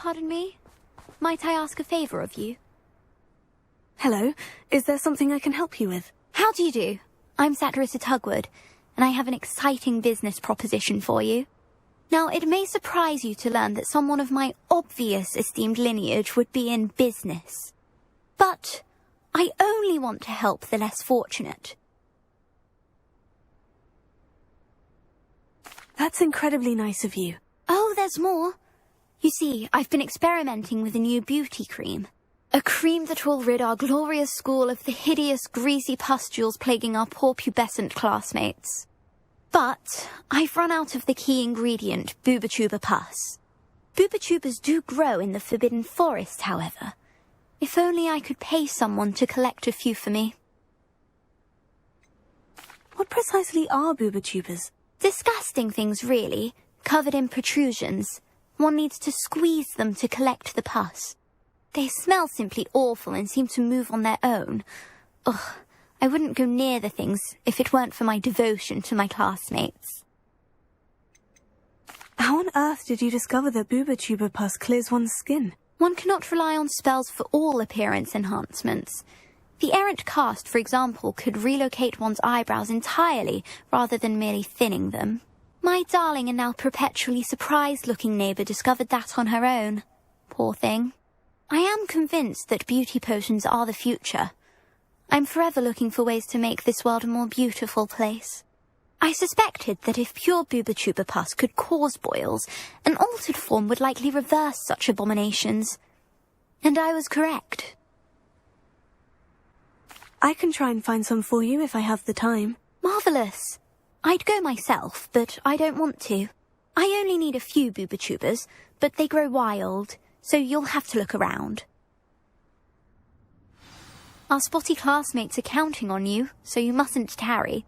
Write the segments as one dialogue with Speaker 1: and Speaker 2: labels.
Speaker 1: Pardon me? Might I ask a favor of you?
Speaker 2: Hello, is there something I can help you with?
Speaker 1: How do you do? I'm Satirissa Tugwood, and I have an exciting business proposition for you. Now, it may surprise you to learn that someone of my obvious esteemed lineage would be in business. But I only want to help the less fortunate.
Speaker 2: That's incredibly nice of you.
Speaker 1: Oh, there's more. You see, I've been experimenting with a new beauty cream. A cream that will rid our glorious school of the hideous, greasy pustules plaguing our poor pubescent classmates. But I've run out of the key ingredient, Bubotuber pus. Bubotubers do grow in the Forbidden Forest, however. If only I could pay someone to collect a few for me.
Speaker 2: What precisely are Bubotubers?
Speaker 1: Disgusting things, really, covered in protrusions. One needs to squeeze them to collect the pus. They smell simply awful and seem to move on their own. Ugh, I wouldn't go near the things if it weren't for my devotion to my classmates.
Speaker 2: How on earth did you discover that Bubotuber pus clears one's skin?
Speaker 1: One cannot rely on spells for all appearance enhancements. The errant cast, for example, could relocate one's eyebrows entirely rather than merely thinning them. My darling and now perpetually surprised-looking neighbour discovered that on her own. Poor thing. I am convinced that beauty potions are the future. I'm forever looking for ways to make this world a more beautiful place. I suspected that if pure Bubotuber pus could cause boils, an altered form would likely reverse such abominations. And I was correct.
Speaker 2: I can try and find some for you if I have the time.
Speaker 1: Marvellous. I'd go myself, but I don't want to. I only need a few Bubotubers, but they grow wild, so you'll have to look around. Our spotty classmates are counting on you, so you mustn't tarry.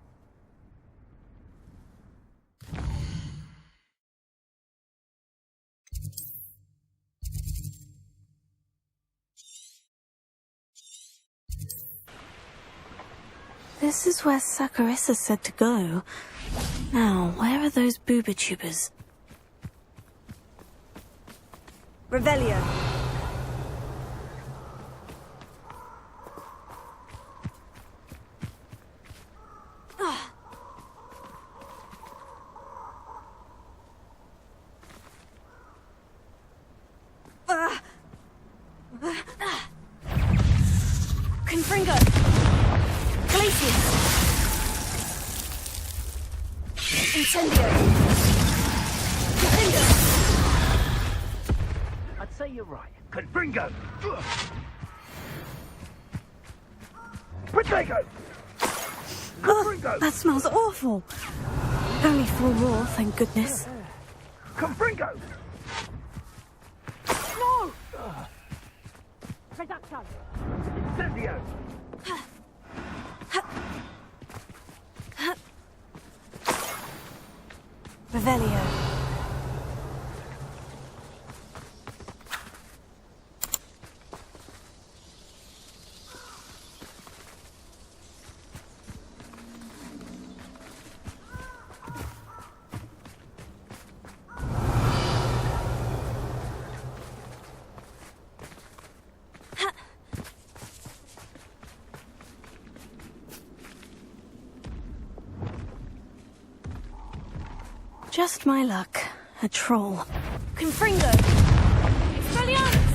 Speaker 2: This is where Saccharissa said to go. Now, where are those Bubotubers? Revelio. Confringo. Glacius. Incendio. Confringo.
Speaker 3: I'd say you're right. Confringo. Potato. Confringo.
Speaker 2: That smells awful. Only 4 more, thank goodness.
Speaker 3: Confringo. No. Reduction. Incendio.
Speaker 2: Revelio. Just my luck. A troll. Confringo! Expelliarmus!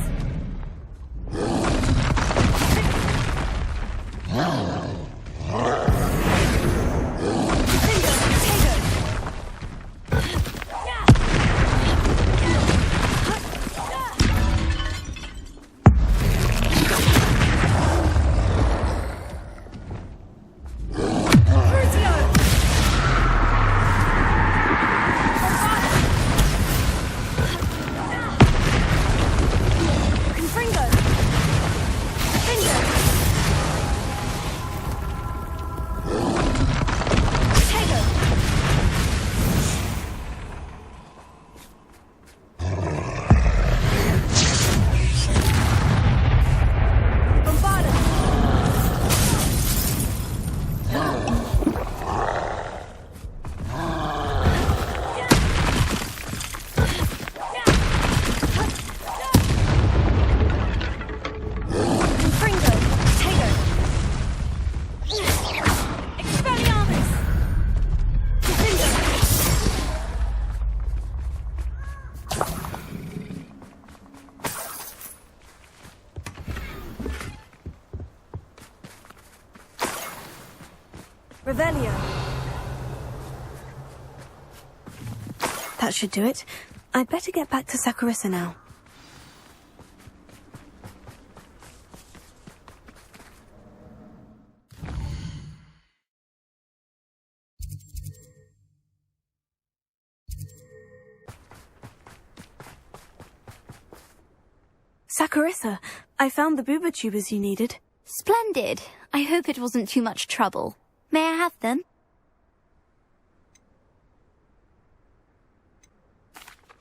Speaker 2: Revelio. That should do it. I'd better get back to Saccharissa now. Saccharissa, I found the Bubotubers you needed.
Speaker 1: Splendid. I hope it wasn't too much trouble. May I have them?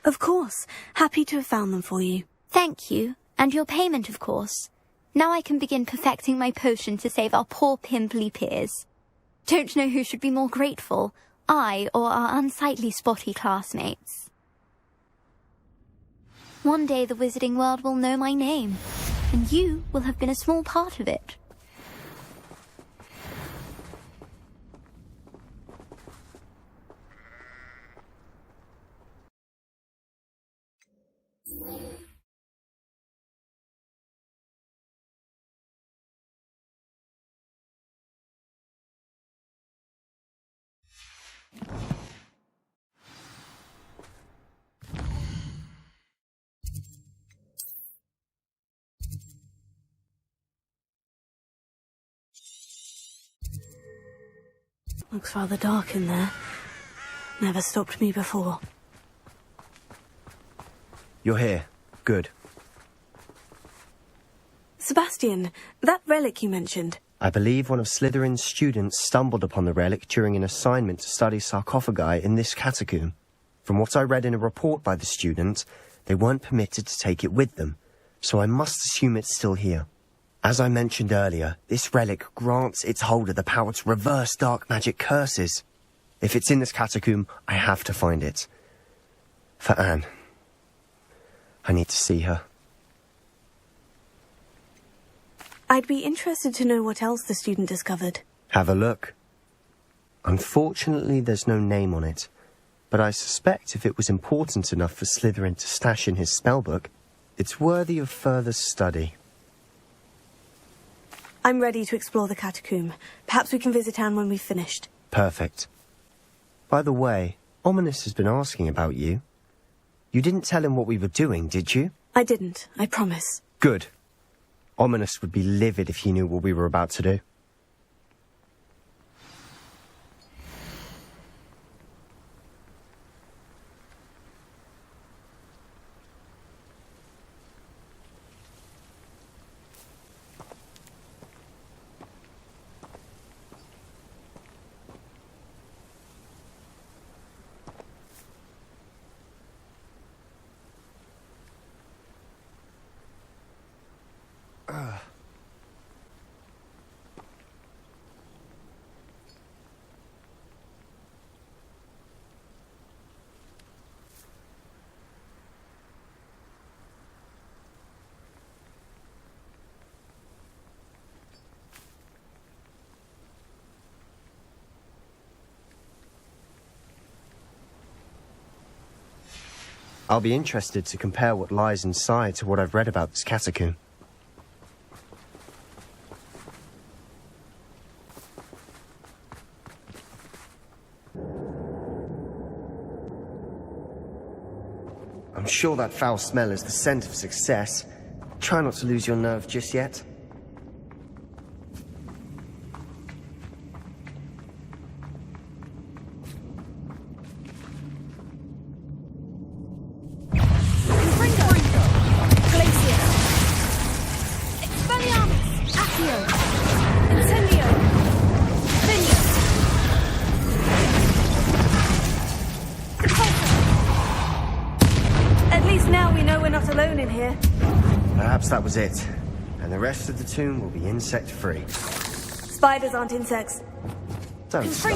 Speaker 2: Of course. Happy to have found them for you.
Speaker 1: Thank you. And your payment, of course. Now I can begin perfecting my potion to save our poor pimply peers. Don't know who should be more grateful, I or our unsightly spotty classmates. One day the wizarding world will know my name, and you will have been a small part of it.
Speaker 2: Looks rather dark in there. Never stopped me before.
Speaker 4: You're here. Good.
Speaker 2: Sebastian, that relic you mentioned.
Speaker 4: I believe one of Slytherin's students stumbled upon the relic during an assignment to study sarcophagi in this catacomb. From what I read in a report by the student, they weren't permitted to take it with them, so I must assume it's still here. As I mentioned earlier, this relic grants its holder the power to reverse dark magic curses. If it's in this catacomb, I have to find it. For Anne. I need to see her.
Speaker 2: I'd be interested to know what else the student discovered.
Speaker 4: Have a look. Unfortunately, there's no name on it, but I suspect if it was important enough for Slytherin to stash in his spellbook, it's worthy of further study.
Speaker 2: I'm ready to explore the catacomb. Perhaps we can visit Anne when we've finished.
Speaker 4: Perfect. By the way, Ominous has been asking about you. You didn't tell him what we were doing, did you?
Speaker 2: I didn't, I promise.
Speaker 4: Good. Ominous would be livid if he knew what we were about to do. I'll be interested to compare what lies inside to what I've read about this catacomb. I'm sure that foul smell is the scent of success. Try not to lose your nerve just yet. Perhaps that was it, and the rest of the tomb will be insect-free.
Speaker 2: Spiders aren't insects.
Speaker 4: Don't start.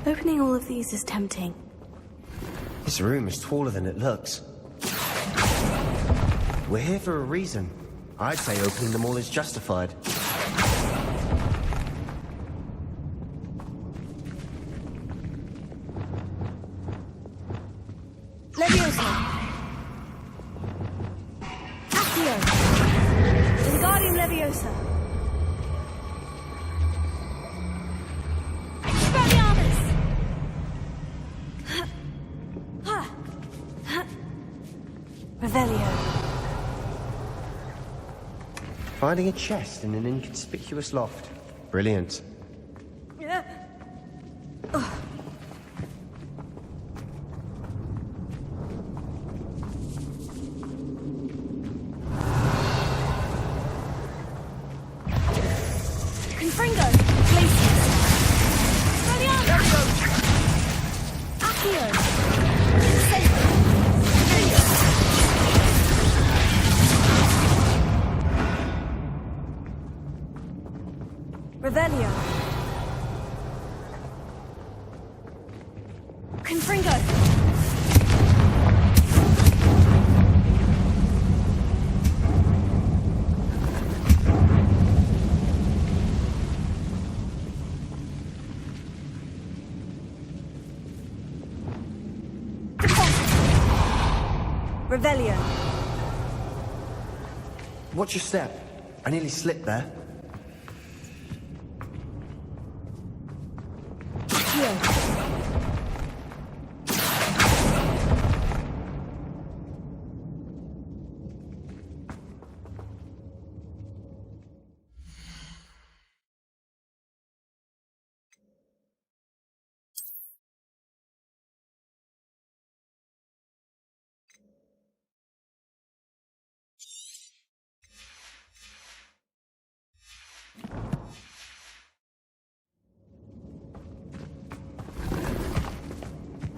Speaker 2: Opening all of these is tempting.
Speaker 4: This room is taller than it looks. We're here for a reason. I'd say opening them all is justified.
Speaker 2: Revelio.
Speaker 4: Finding a chest in an inconspicuous loft. Brilliant.
Speaker 2: Confringo. Glacius. Expelliarmus. Accio. Revelio. Confringo. Revelio.
Speaker 4: Watch your step. I nearly slipped there.
Speaker 2: Accio.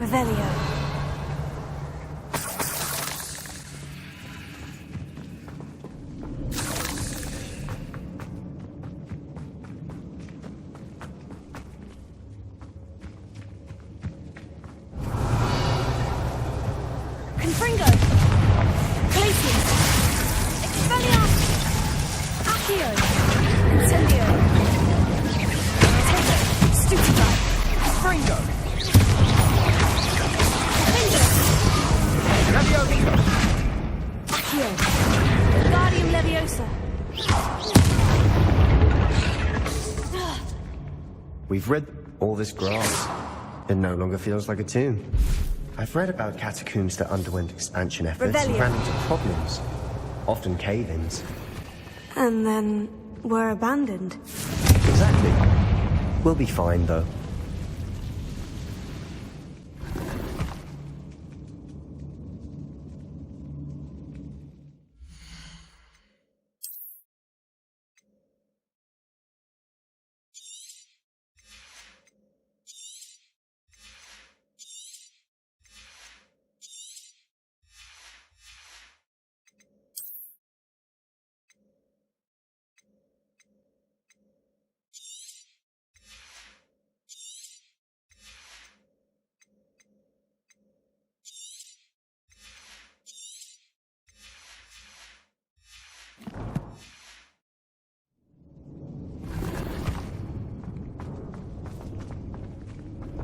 Speaker 2: Revelio. Confringo. Glacius. Expelliarmus. Accio. Incendio. Tego. Stupefy. Confringo.
Speaker 3: Leviosa!
Speaker 2: Accio. Guardium Leviosa.
Speaker 4: We've read all this grass. It no longer feels like a tomb. I've read about catacombs that underwent expansion efforts and
Speaker 2: Rebellion.
Speaker 4: ran into problems. Often cave-ins.
Speaker 2: And then were abandoned.
Speaker 4: Exactly. We'll be fine, though.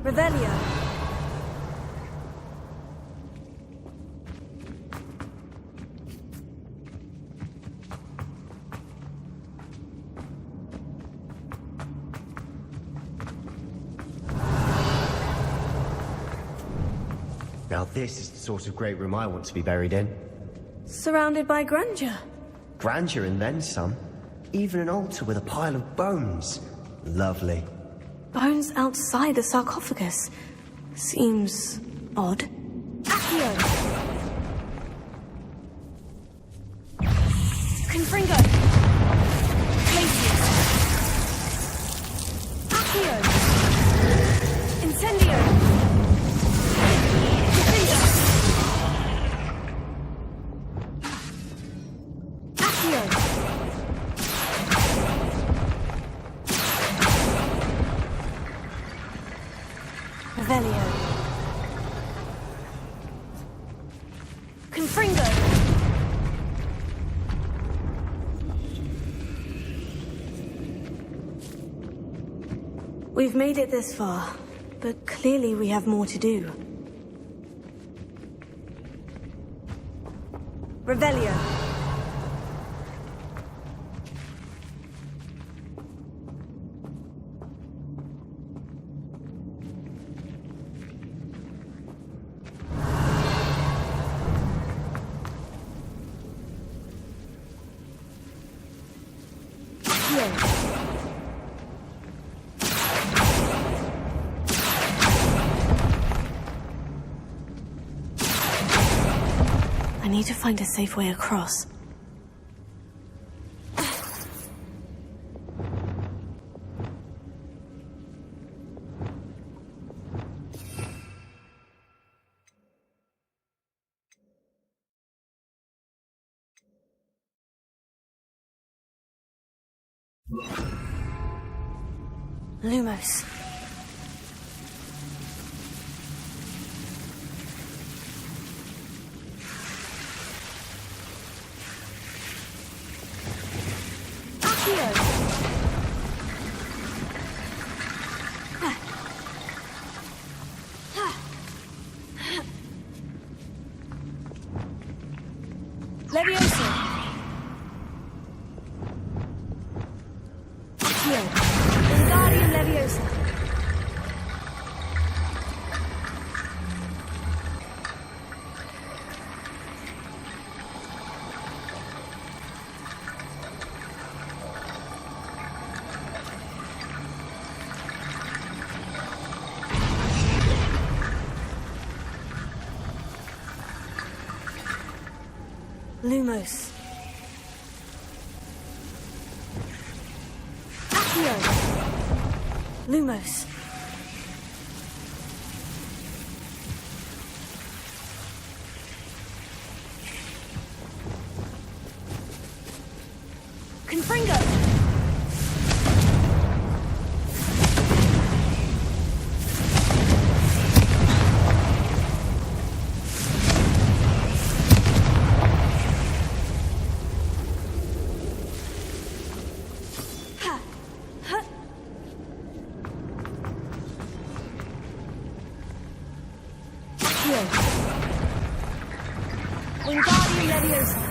Speaker 2: Revelio.
Speaker 4: Now this is the sort of great room I want to be buried in.
Speaker 2: Surrounded by grandeur.
Speaker 4: Grandeur and then some. Even an altar with a pile of bones. Lovely.
Speaker 2: Bones outside a sarcophagus. Seems odd. Accio. Confringo. Glacius. Accio. Incendio. Confringo. Accio. Revelio. Confringo. We've made it this far, but clearly we have more to do. Revelio. I need to find a safe way across. Lumos.
Speaker 5: Leviosa. Accio. Wingardium Leviosa.
Speaker 2: Lumos.
Speaker 5: Accio.
Speaker 2: Lumos.
Speaker 5: Confringo. Wingardium Leviosa.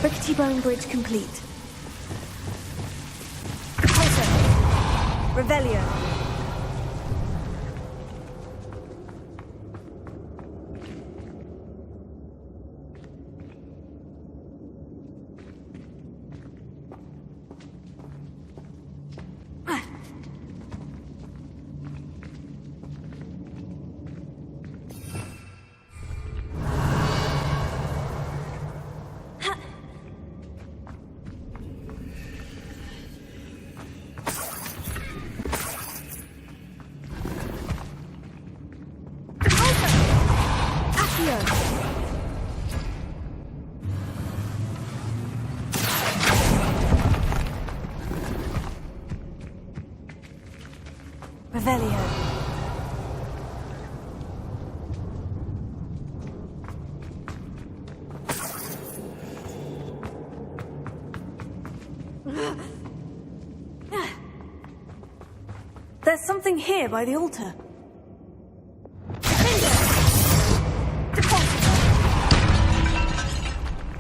Speaker 2: Rickety Bone Bridge complete.
Speaker 5: Pulsar. Revelio.
Speaker 2: Revelio. There's something here by the altar.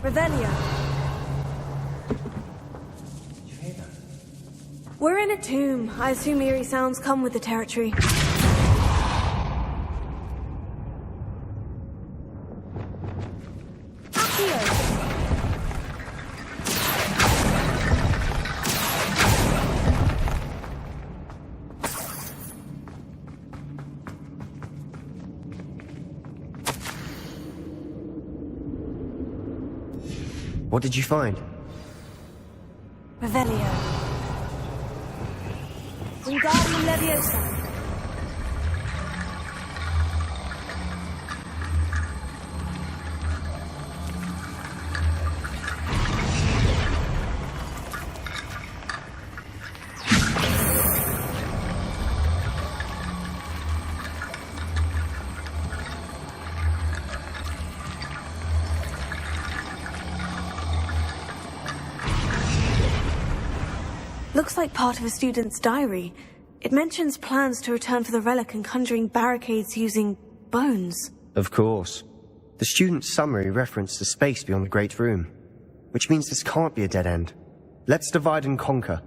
Speaker 2: Revelio. We're in a tomb. I assume eerie sounds come with the territory.
Speaker 4: What did you find?
Speaker 2: Revelio.
Speaker 5: Wingardium Leviosa.
Speaker 2: Looks like part of a student's diary. It mentions plans to return for the relic and conjuring barricades using bones.
Speaker 4: Of course. The student's summary referenced the space beyond the Great Room, which means this can't be a dead end. Let's divide and conquer.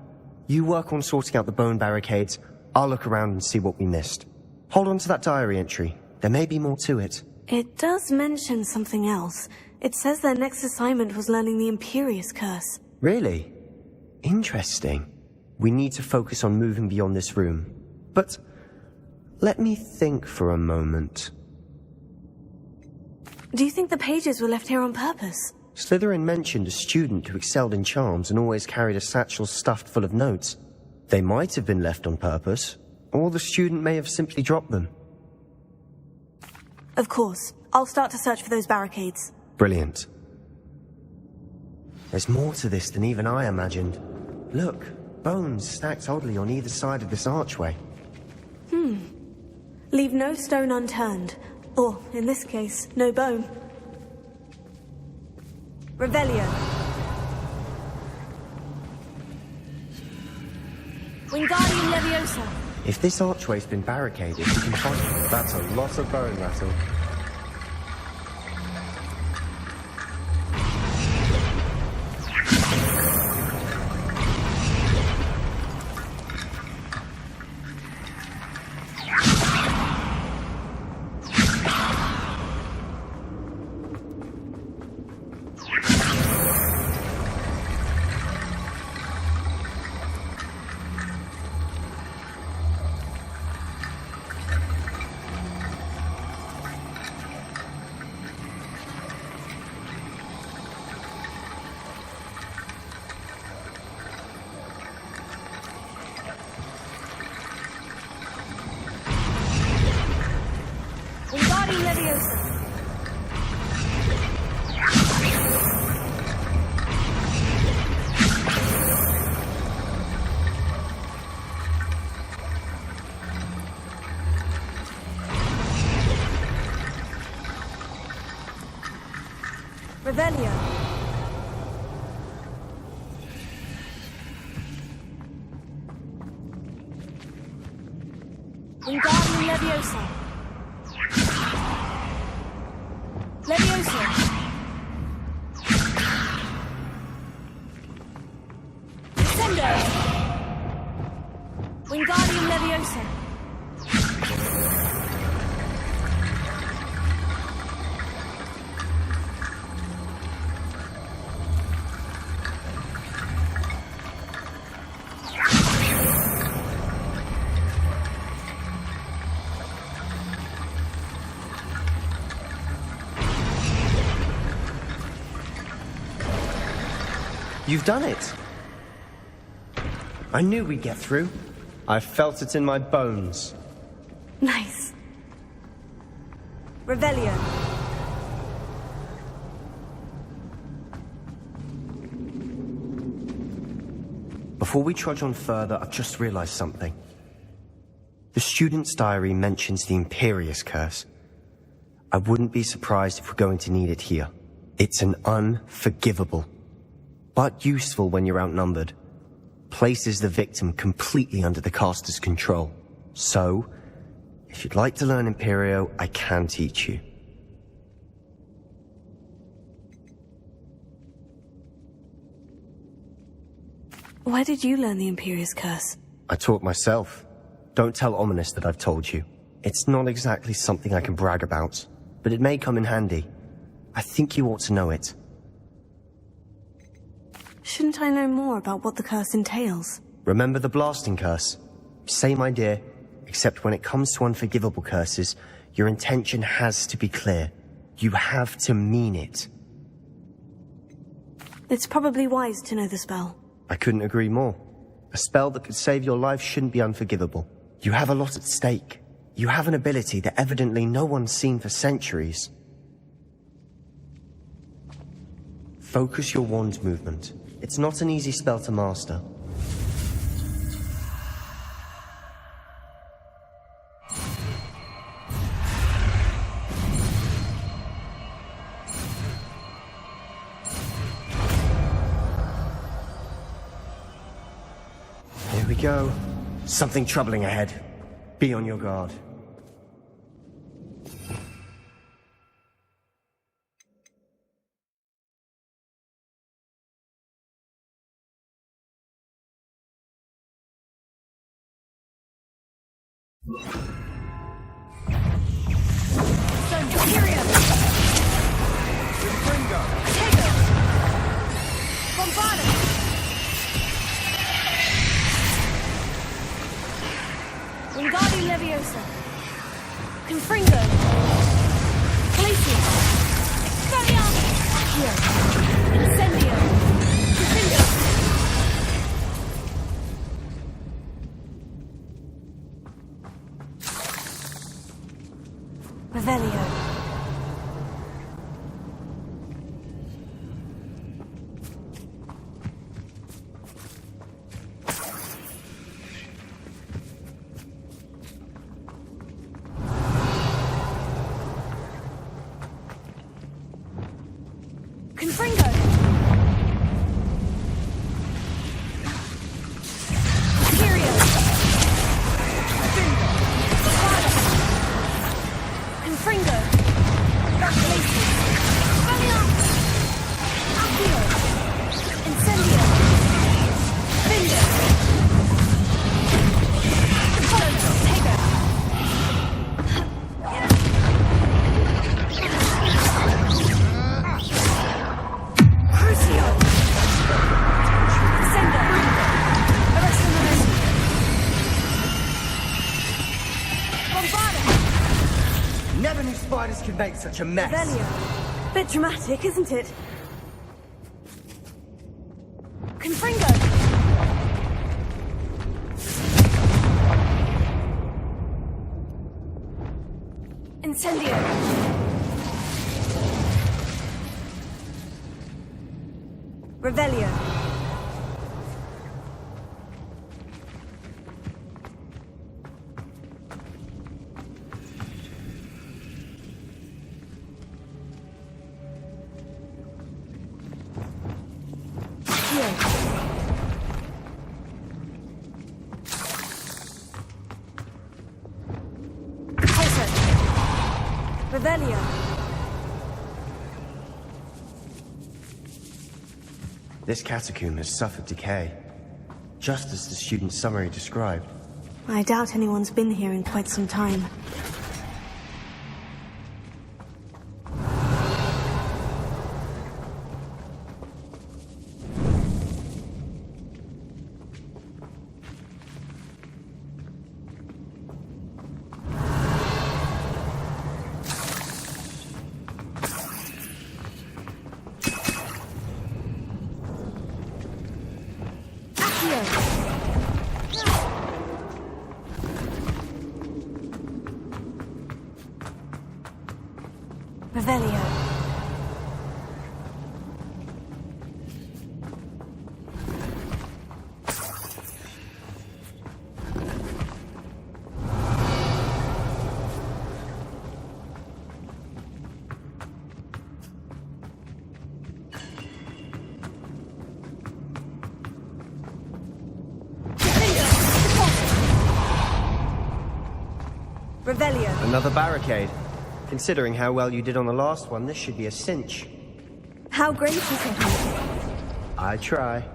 Speaker 4: You work on sorting out the bone barricades, I'll look around and see what we missed. Hold on to that diary entry. There may be more to it.
Speaker 2: It does mention something else. It says their next assignment was learning the Imperious Curse.
Speaker 4: Really? Interesting. We need to focus on moving beyond this room. But let me think for a moment.
Speaker 2: Do you think the pages were left here on purpose?
Speaker 4: Slytherin mentioned a student who excelled in charms and always carried a satchel stuffed full of notes. They might have been left on purpose, or the student may have simply dropped them.
Speaker 2: Of course. I'll start to search for those barricades.
Speaker 4: Brilliant. There's more to this than even I imagined. Look, bones stacked oddly on either side of this archway.
Speaker 2: Leave no stone unturned. Or, in this case, no bone.
Speaker 5: Revelio. Wingardium Leviosa.
Speaker 4: If this archway's been barricaded, we can find it. That's a lot of bone rattle.
Speaker 5: Wingardium Leviosa. Revelio. Wingardium Leviosa. Leviosa. Descendo. Wingardium Leviosa.
Speaker 4: You've done it! I knew we'd get through. I felt it in my bones.
Speaker 2: Nice.
Speaker 5: Revelio.
Speaker 4: Before we trudge on further, I've just realized something. The student's diary mentions the Imperious Curse. I wouldn't be surprised if we're going to need it here. It's an unforgivable, but useful when you're outnumbered. Places the victim completely under the caster's control. So, if you'd like to learn Imperio, I can teach you.
Speaker 2: Where did you learn the Imperious Curse?
Speaker 4: I taught myself. Don't tell Ominous that I've told you. It's not exactly something I can brag about, but it may come in handy. I think you ought to know it.
Speaker 2: Shouldn't I know more about what the curse entails?
Speaker 4: Remember the blasting curse? Same idea, except when it comes to unforgivable curses, your intention has to be clear. You have to mean it.
Speaker 2: It's probably wise to know the spell.
Speaker 4: I couldn't agree more. A spell that could save your life shouldn't be unforgivable. You have a lot at stake. You have an ability that evidently no one's seen for centuries. Focus your wand movement. It's not an easy spell to master. we go. Something troubling ahead. Be on your guard.
Speaker 5: Wingardium Leviosa. Confringo. Glacius. Expelliarmus. Accio. Incendio. Confringo. Revelio. Confringo! Imperio! Confringo! Glacius! Expelliarmus! Accio! Incendio! Findo! Tego! Crucio! Descendo! Arresto Momentum! Bombarda!
Speaker 4: Never knew spiders could make such a mess.
Speaker 2: Revelio. Bit dramatic, isn't it?
Speaker 5: Confringo! Incendio!
Speaker 2: Revelio. Accio.
Speaker 5: Poison!
Speaker 2: Revelio.
Speaker 4: This catacomb has suffered decay, just as the student's summary described.
Speaker 2: I doubt anyone's been here in quite some time.
Speaker 5: Revelio.
Speaker 2: Revelio.
Speaker 4: Another barricade. Considering how well you did on the last one, this should be a cinch.
Speaker 2: How great is it?
Speaker 4: I try.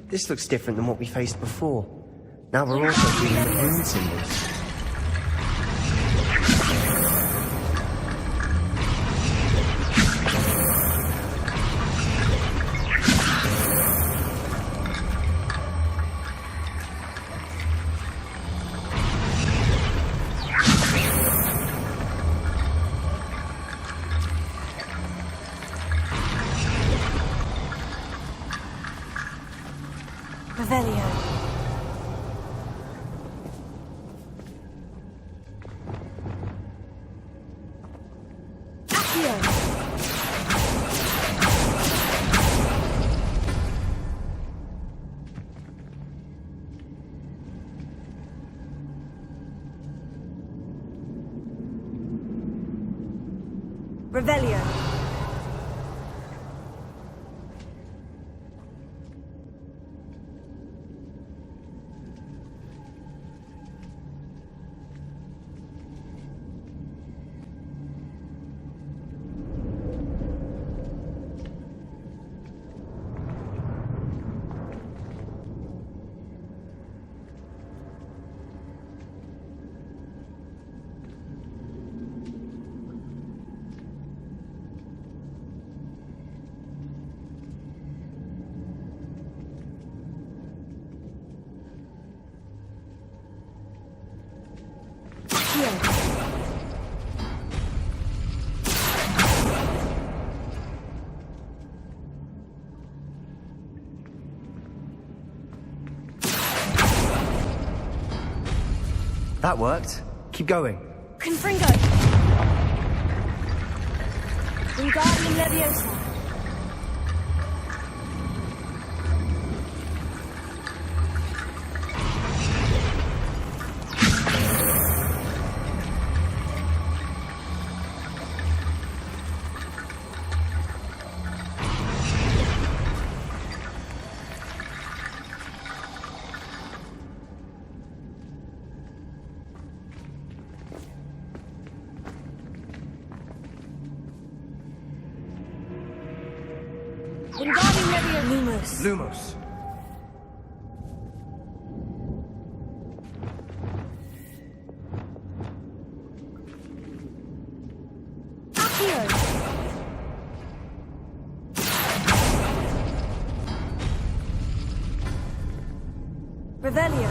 Speaker 4: This looks different than what we faced before. Now we're also dealing with rune symbols.
Speaker 5: Revelio.
Speaker 4: That worked. Keep going.
Speaker 5: Confringo. Wingardium Leviosa. Wingardium Leviosa. Lumos.
Speaker 4: Lumos.
Speaker 5: Accio. Revelio.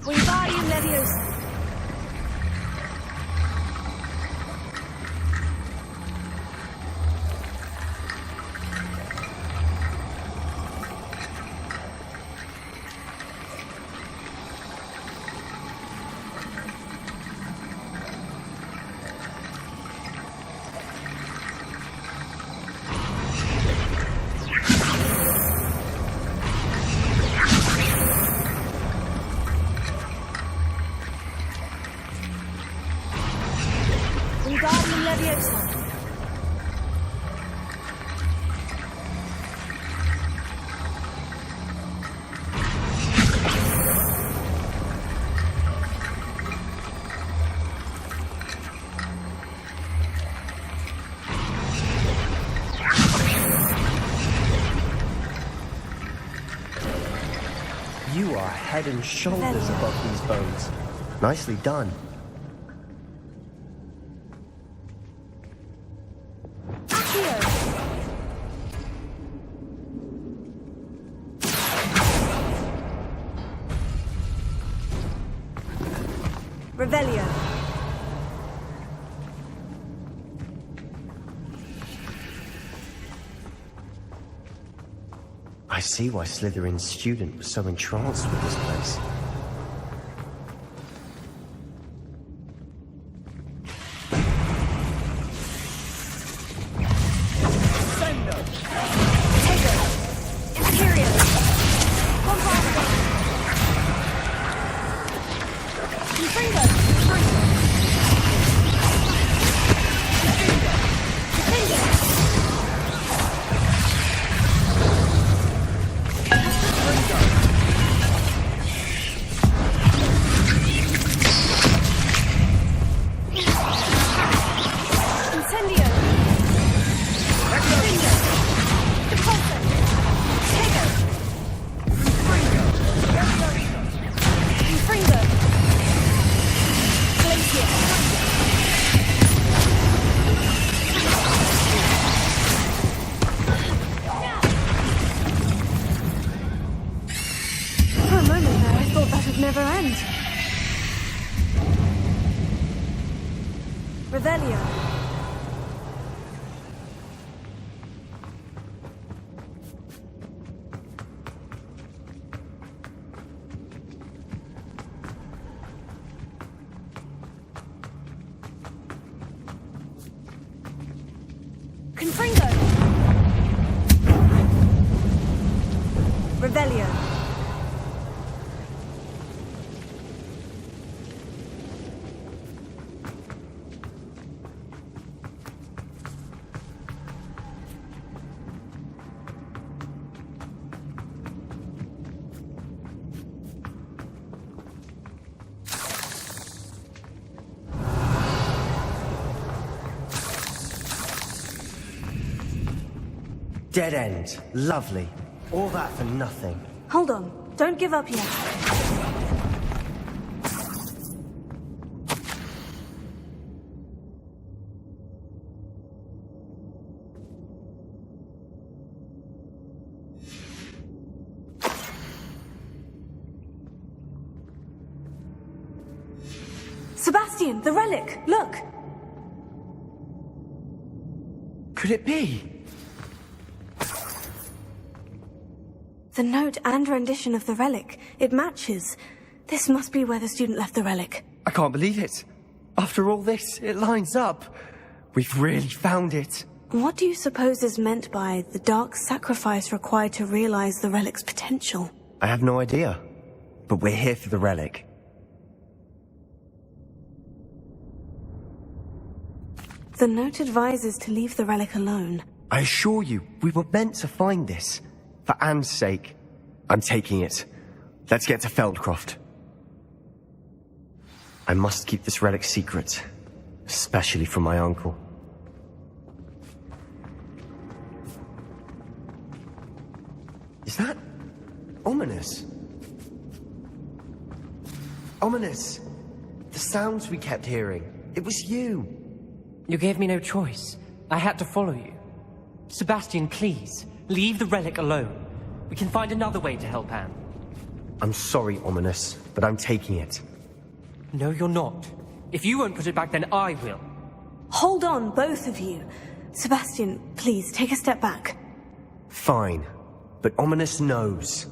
Speaker 5: Wingardium Leviosa. Wingardium Leviosa.
Speaker 4: You are head and shoulders above these bones. Nicely done.
Speaker 5: Accio. Revelio.
Speaker 4: I see why Slytherin's student was so entranced with this place.
Speaker 2: Never end. Revelio.
Speaker 4: Dead end. Lovely. All that for nothing.
Speaker 2: Hold on. Don't give up yet. Sebastian, the relic! Look!
Speaker 4: Could it be?
Speaker 2: The note and rendition of the relic. It matches. This must be where the student left the relic.
Speaker 4: I can't believe it. After all this, it lines up. We've really found it.
Speaker 2: What do you suppose is meant by the dark sacrifice required to realize the relic's potential?
Speaker 4: I have no idea. But we're here for the relic.
Speaker 2: The note advises to leave the relic alone.
Speaker 4: I assure you, we were meant to find this. For Anne's sake. I'm taking it. Let's get to Feldcroft. I must keep this relic secret. Especially from my uncle. Is that... ominous? Ominous! The sounds we kept hearing. It was you.
Speaker 6: You gave me no choice. I had to follow you. Sebastian, please, leave the relic alone. We can find another way to help Anne.
Speaker 4: I'm sorry, Ominous, but I'm taking it.
Speaker 6: No, you're not. If you won't put it back, then I will.
Speaker 2: Hold on, both of you. Sebastian, please, take a step back.
Speaker 4: Fine. But Ominous knows.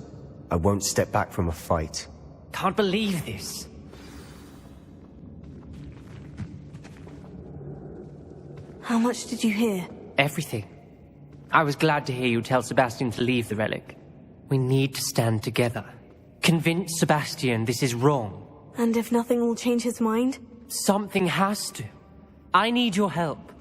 Speaker 4: I won't step back from a fight.
Speaker 6: Can't believe this.
Speaker 2: How much did you hear?
Speaker 6: Everything. I was glad to hear you tell Sebastian to leave the relic. We need to stand together. Convince Sebastian this is wrong.
Speaker 2: And if nothing will change his mind?
Speaker 6: Something has to. I need your help.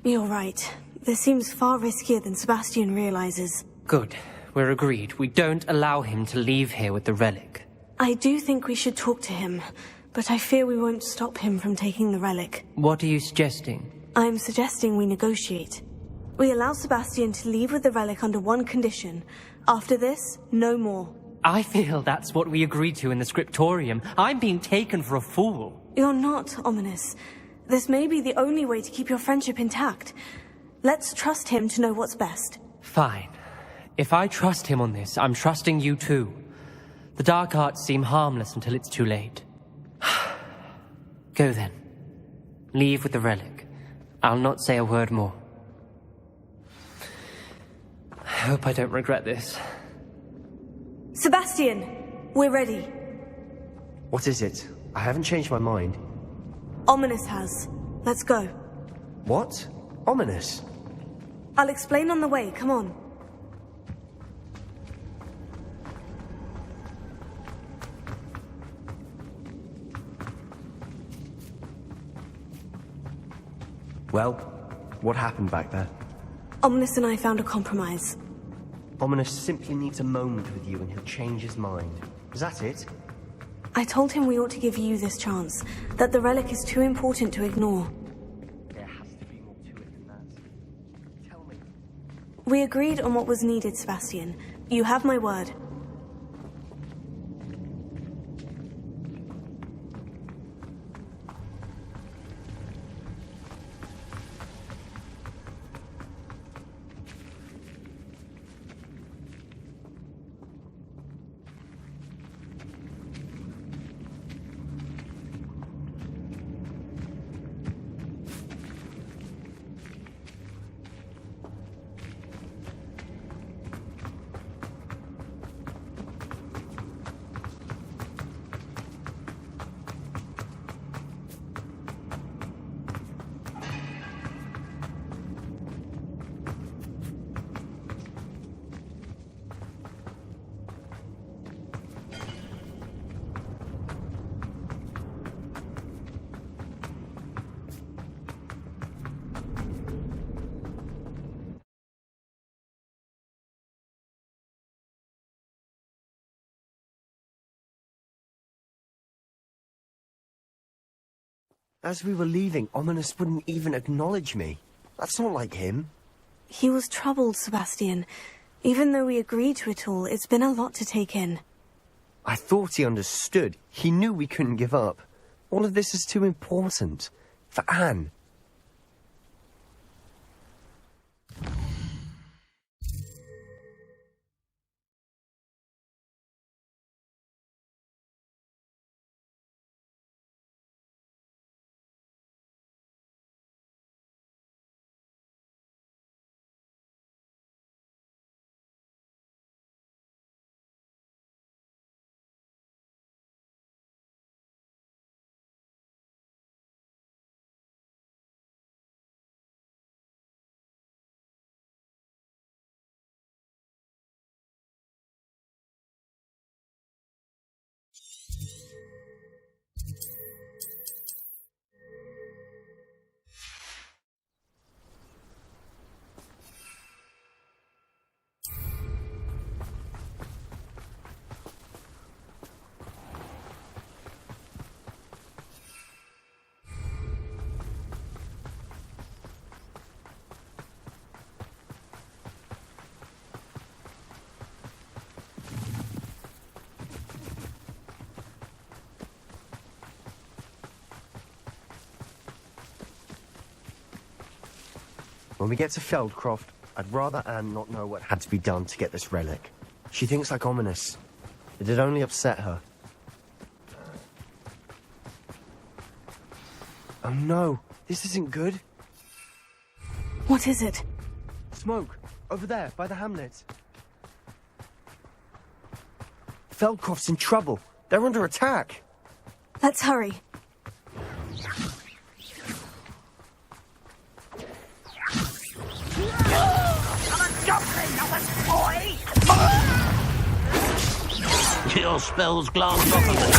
Speaker 2: You're right. This seems far riskier than Sebastian realizes.
Speaker 6: Good. We're agreed. We don't allow him to leave here with the relic.
Speaker 2: I do think we should talk to him, but I fear we won't stop him from taking the relic.
Speaker 6: What are you suggesting?
Speaker 2: I'm suggesting we negotiate. We allow Sebastian to leave with the relic under one condition. After this, no more.
Speaker 6: I feel that's what we agreed to in the scriptorium. I'm being taken for a fool.
Speaker 2: You're not, Ominous. This may be the only way to keep your friendship intact. Let's trust him to know what's best.
Speaker 6: Fine. If I trust him on this, I'm trusting you too. The dark arts seem harmless until it's too late. Go then. Leave with the relic. I'll not say a word more. I hope I don't regret this.
Speaker 2: Sebastian, we're ready.
Speaker 4: What is it? I haven't changed my mind.
Speaker 2: Ominous has. Let's go.
Speaker 4: What? Ominous?
Speaker 2: I'll explain on the way, come on.
Speaker 4: Well, what happened back there?
Speaker 2: Ominous and I found a compromise.
Speaker 4: Ominous simply needs a moment with you and he'll change his mind. Is that it?
Speaker 2: I told him we ought to give you this chance, that the relic is too important to ignore.
Speaker 4: There has to be more to it than that. Tell me.
Speaker 2: We agreed on what was needed, Sebastian. You have my word.
Speaker 4: As we were leaving, Ominous wouldn't even acknowledge me. That's not like him.
Speaker 2: He was troubled, Sebastian. Even though we agreed to it all, it's been a lot to take in.
Speaker 4: I thought he understood. He knew we couldn't give up. All of this is too important. For Anne. When we get to Feldcroft, I'd rather Anne not know what had to be done to get this relic. She thinks like Ominous. It'd only upset her. Oh no, this isn't good.
Speaker 2: What is it?
Speaker 4: Smoke, over there, by the hamlet. Feldcroft's in trouble. They're under attack.
Speaker 2: Let's hurry.
Speaker 3: Your spells glance off of it.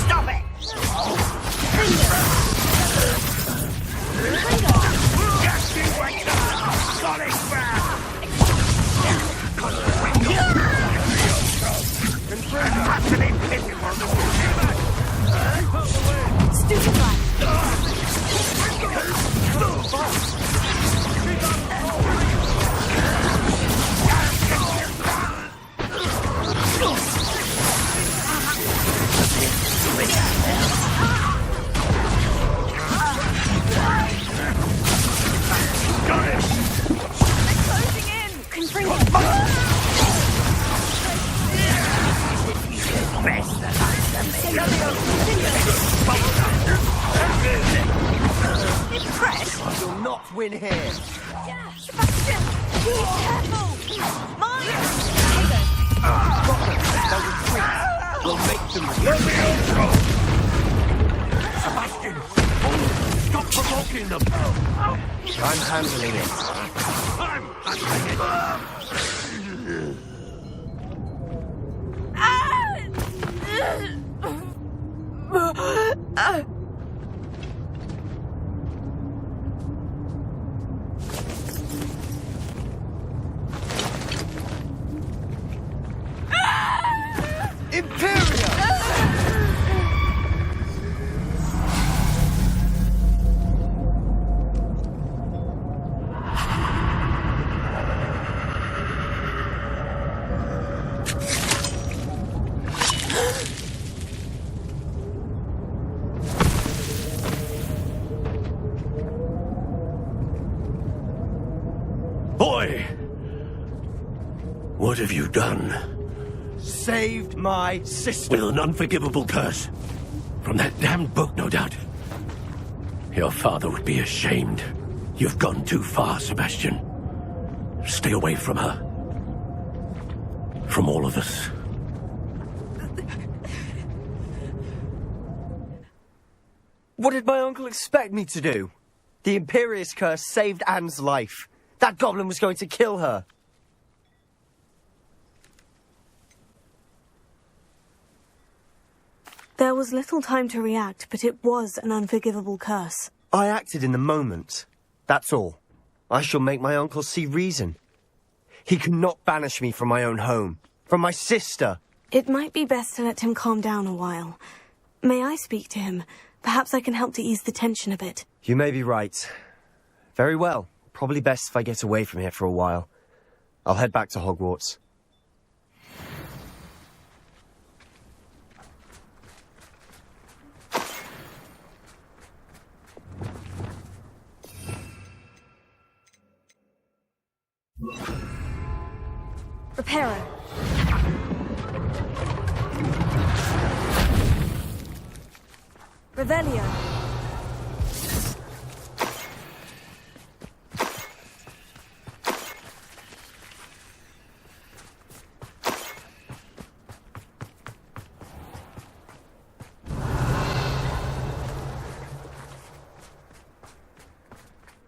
Speaker 3: Stop it!
Speaker 4: You'll not win here.
Speaker 5: Sebastian! Be careful! Mine!
Speaker 4: They'll retreat. We'll make them
Speaker 3: Sebastian! Stop provoking them!
Speaker 4: I'm handling it.
Speaker 3: I'm handling it!
Speaker 7: Boy! What have you done?
Speaker 4: Saved my sister.
Speaker 7: With an unforgivable curse. From that damned book, no doubt. Your father would be ashamed. You've gone too far, Sebastian. Stay away from her. From all of us.
Speaker 4: What did my uncle expect me to do? The Imperious curse saved Anne's life. That goblin was going to kill her.
Speaker 2: There was little time to react, but it was an unforgivable curse.
Speaker 4: I acted in the moment. That's all. I shall make my uncle see reason. He cannot banish me from my own home, from my sister.
Speaker 2: It might be best to let him calm down a while. May I speak to him? Perhaps I can help to ease the tension a bit.
Speaker 4: You may be right. Very well. Probably best if I get away from here for a while. I'll head back to Hogwarts.
Speaker 2: Reparo. Revelio.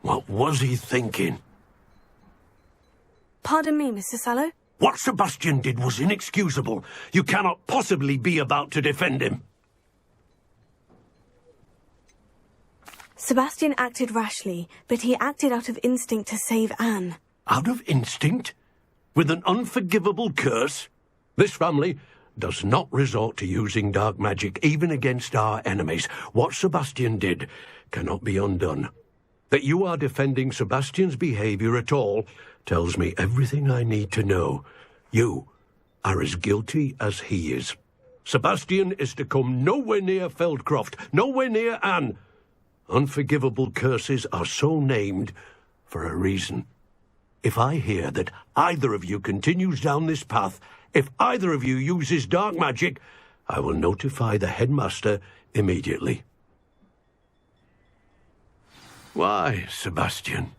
Speaker 7: What was he thinking?
Speaker 2: Pardon me, Mr. Sallow?
Speaker 7: What Sebastian did was inexcusable. You cannot possibly be about to defend him.
Speaker 2: Sebastian acted rashly, but he acted out of instinct to save Anne.
Speaker 7: Out of instinct? With an unforgivable curse? This family does not resort to using dark magic even against our enemies. What Sebastian did cannot be undone. That you are defending Sebastian's behavior at all tells me everything I need to know. You are as guilty as he is. Sebastian is to come nowhere near Feldcroft, nowhere near Anne. Unforgivable curses are so named for a reason. If I hear that either of you continues down this path, if either of you uses dark magic, I will notify the headmaster immediately. Why, Sebastian?